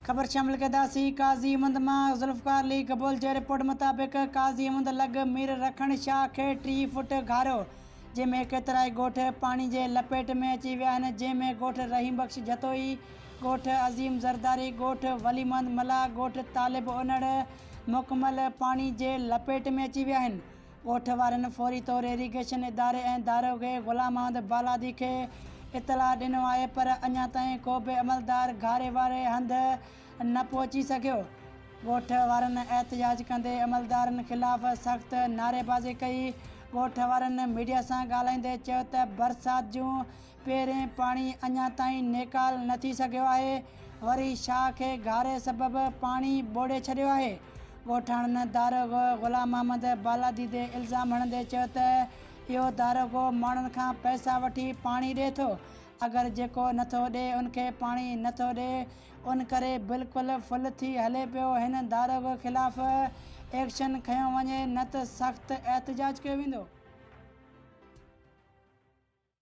ख़बर शामिल कंदासीं। काज़ी अहमद मां ज़ुल्फ़िकार अली कबूल जे रिपोर्ट मुताबिक़ काज़ी अहमद लॻ मीर रखण शाह खे 3 फुट घारियो, जंहिंमें केतिराई ॻोठ पाणी जे लपेट में अची विया आहिनि, जंहिंमें ॻोठ रहीम बख़्श जतोई, ॻोठ अज़ीम ज़रदारी, ॻोठ वलीमंद मला, ॻोठ तालिब ओनड़ मुकमल पाणी जे लपेट में अची विया आहिनि। ॻोठ वारनि फौरी तौर इरीगेशन इदारे ऐं दारोगे ग़ुलाम अहमद बालादी खे इतला ॾिनो आहे, पर अञा ताईं को बि अमलदार घारे वारे हंधि न पहुची सघियो। ॻोठ वारनि एहतजाज कंदे अमलदारनि ख़िलाफ़ सख़्त नारेबाज़ी कई। ॻोठ वारनि मीडिया सां ॻाल्हाईंदे चयो त बरसाति जूं पहिरें पाणी अञा ताईं नेकाल न थी सघियो आहे, वरी शाह खे घारे सबबि पाणी ॿोड़े छॾियो आहे। ॻोठाणनि दारोगो ग़ुलाम अहमद बालादी ते इल्ज़ाम हणंदे चयो त इहो दारोगो माण्हुनि खां पैसा वठी पाणी ॾिए थो। अगरि जेको नथो ॾिए उनखे पाणी नथो ॾिए, उन करे बिल्कुलु फुल थी हले पियो। हिन दारोगे ख़िलाफ़ एक्शन खंयो वञे, न त सख़्त एहतजाज कयो वेंदो।